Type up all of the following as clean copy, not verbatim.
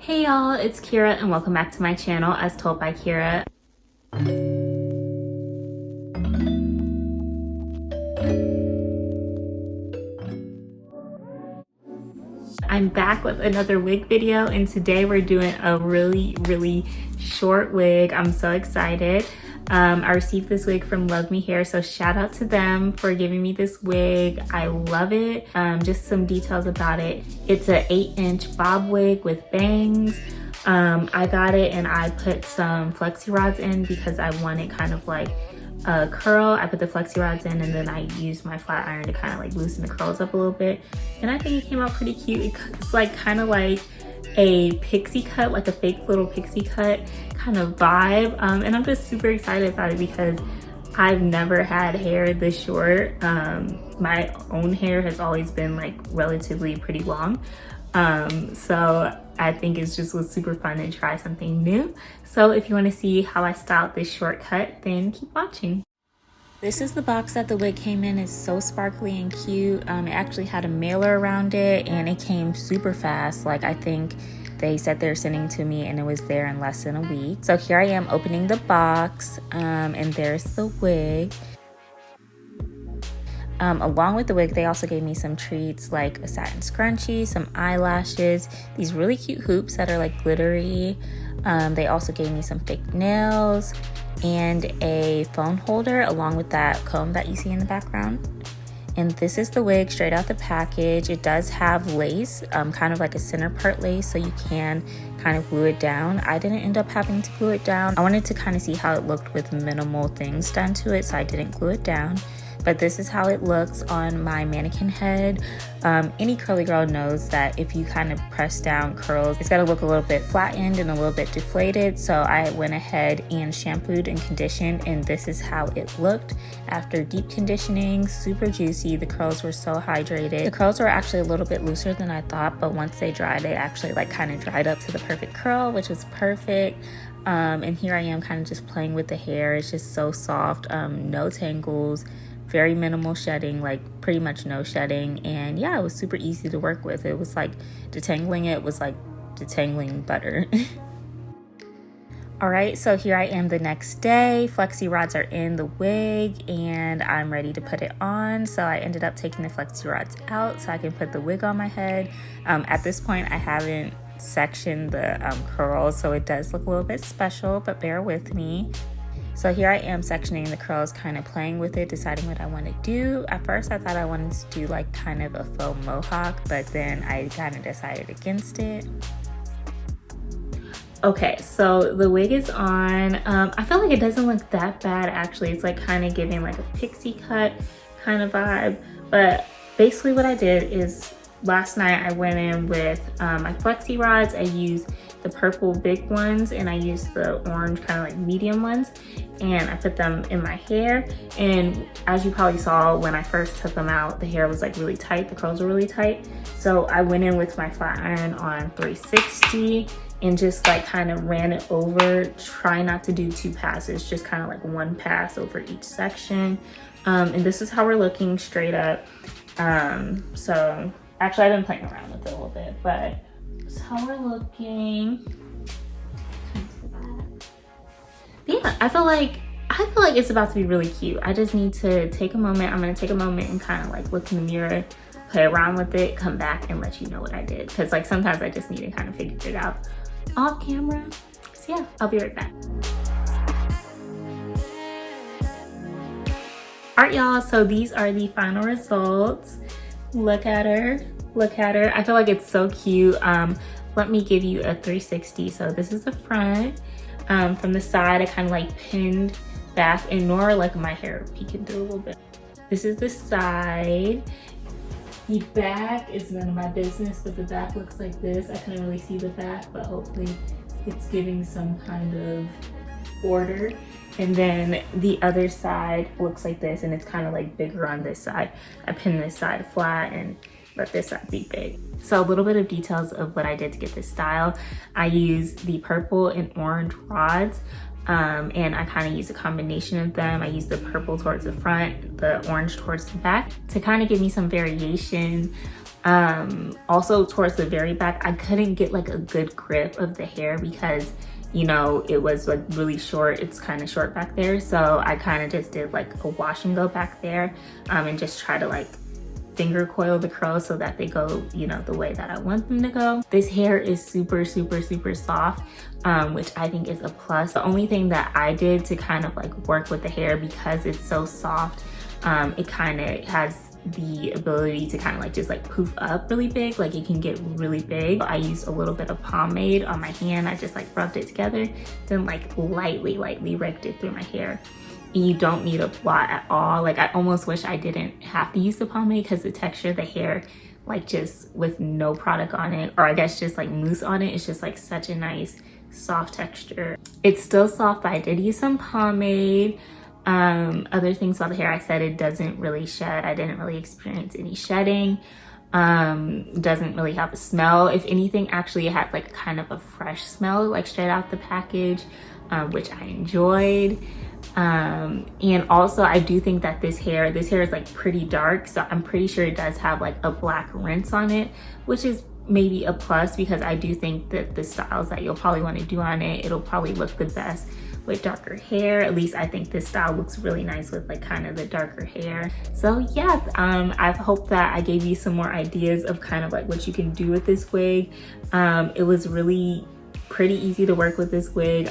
Hey y'all, it's Kira and welcome back to my channel as told by Kira. I'm back with another wig video and today we're doing a really short wig. I'm so excited. I received this wig from Luv Me Hair, so shout out to them for giving me this wig. I love it. Just some details about it. It's an 8-inch bob wig with bangs. I got it and I put some flexi rods in because I wanted kind of like a curl. I put the flexi rods in and then I used my flat iron to kind of like loosen the curls up a little bit. And I think it came out pretty cute. It's like kind of like a pixie cut, like a fake little pixie cut kind of vibe. And I'm just super excited about it because I've never had hair this short. My own hair has always been like relatively pretty long. So I think it just was super fun to try something new. So if you want to see how I styled this shortcut, then keep watching. This is the box that the wig came in. It's so sparkly and cute. It actually had a mailer around it and it came super fast. Like I think they said they're sending to me and it was there in less than a week. So here I am opening the box and there's the wig. Along with the wig, they also gave me some treats like a satin scrunchie, some eyelashes, these really cute hoops that are like glittery. They also gave me some fake nails and a phone holder along with that comb that you see in the background. And this is the wig straight out the package. It does have lace, kind of like a center part lace, so you can kind of glue it down. I didn't end up having to glue it down. I wanted to kind of see how it looked with minimal things done to it, so I didn't glue it down. But this is how it looks on my mannequin head. Any curly girl knows that if you kind of press down curls, it's gonna look a little bit flattened and a little bit deflated. So I went ahead and shampooed and conditioned, and this is how it looked after deep conditioning. Super juicy. The curls were so hydrated. The curls were actually a little bit looser than I thought, but once they dried, they actually like kind of dried up to the perfect curl, which was perfect. And here I am kind of just playing with the hair. It's just so soft, no tangles. Very minimal shedding, like pretty much no shedding. And yeah, it was super easy to work with. It was like detangling it was like detangling butter. All right, so here I am the next day. Flexi rods are in the wig and I'm ready to put it on. So I ended up taking the flexi rods out so I can put the wig on my head. At this point, I haven't sectioned the curls, so it does look a little bit special, but bear with me. So here I am sectioning the curls, kind of playing with it, deciding what I want to do. At first I thought I wanted to do like kind of a faux mohawk, but then I kind of decided against it. Okay, so the wig is on. I feel like it doesn't look that bad actually. It's like kind of giving like a pixie cut kind of vibe. But basically what I did is last night I went in with my flexi rods. I used the purple big ones and I used the orange kind of like medium ones, and I put them in my hair. And as you probably saw when I first took them out, the hair was like really tight, the curls were really tight. So I went in with my flat iron on 360 and just like kind of ran it over. Try not to do 2 passes, just kind of like 1 pass over each section. And this is how we're looking straight up. So actually I've been playing around with it a little bit, but that's how we're looking. Yeah, I feel like it's about to be really cute. I just need to take a moment. I'm gonna take a moment and kind of like look in the mirror, play around with it, come back and let you know what I did. Cause like sometimes I just need to kind of figure it out off camera. So yeah, I'll be right back. All right, y'all, so these are the final results. Look at her, look at her. I feel like it's so cute. Let me give you a 360. So this is the front. From the side, I kind of like pinned back, ignore like my hair peeking through a little bit. This is the side. The back is none of my business, but the back looks like this. I couldn't really see the back, but hopefully it's giving some kind of order. And then the other side looks like this, and it's kind of like bigger on this side. I pinned this side flat and let this side be big. So a little bit of details of what I did to get this style. I used the purple and orange rods, and I kind of used a combination of them. I used the purple towards the front, the orange towards the back to kind of give me some variation Also towards the very back, I couldn't get like a good grip of the hair because, you know, it was like really short. It's kind of short back there. So I kind of just did like a wash and go back there, and just try to like finger coil the curls so that they go, you know, the way that I want them to go. This hair is super soft, which I think is a plus. The only thing that I did to kind of like work with the hair, because it's so soft, it kind of has the ability to kind of like just like poof up really big. Like it can get really big. I used a little bit of pomade on my hand. I just like rubbed it together, then like lightly raked it through my hair. And you don't need a lot at all. Like I almost wish I didn't have to use the pomade because the texture of the hair, like just with no product on it, or I guess just like mousse on it, it's just like such a nice soft texture. It's still soft, but I did use some pomade. Other things about the hair, I said it doesn't really shed. I didn't really experience any shedding. Doesn't really have a smell. If anything, actually it had like kind of a fresh smell, like straight out the package, which I enjoyed. And also I do think that this hair is like pretty dark, so I'm pretty sure it does have like a black rinse on it, which is maybe a plus, because I do think that the styles that you'll probably want to do on it, it'll probably look the best with darker hair. At least I think this style looks really nice with like kind of the darker hair. So yeah, I hope that I gave you some more ideas of kind of like what you can do with this wig. It was really pretty easy to work with this wig.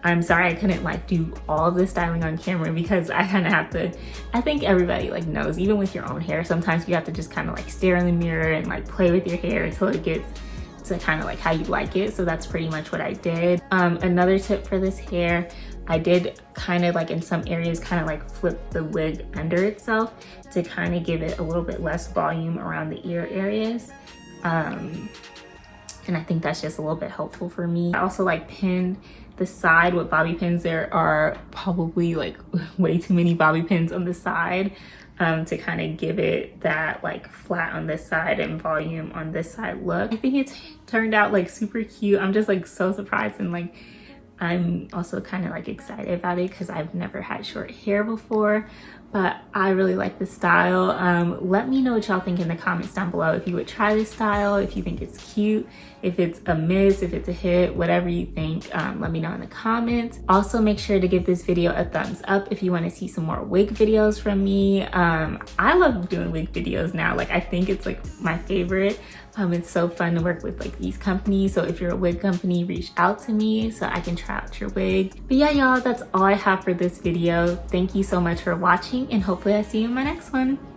I'm sorry I couldn't like do all the styling on camera because I kind of have to, I think everybody like knows, even with your own hair, sometimes you have to just kind of like stare in the mirror and like play with your hair until it gets to kind of like how you like it. So that's pretty much what I did. Another tip for this hair, I did kind of like in some areas kind of like flip the wig under itself to kind of give it a little bit less volume around the ear areas. And I think that's just a little bit helpful for me. I also like pinned the side with bobby pins. There are probably like way too many bobby pins on the side, to kind of give it that like flat on this side and volume on this side look. I think it's turned out like super cute. I'm just like so surprised, and like I'm also kind of like excited about it because I've never had short hair before, but I really like the style. Let me know what y'all think in the comments down below, if you would try this style, if you think it's cute, if it's a miss, if it's a hit, whatever you think. Let me know in the comments. Also make sure to give this video a thumbs up if you want to see some more wig videos from me. I love doing wig videos now. Like I think it's like my favorite. It's so fun to work with like these companies. So if you're a wig company, reach out to me so I can try out your wig. But yeah, y'all, that's all I have for this video. Thank you so much for watching, and hopefully I see you in my next one.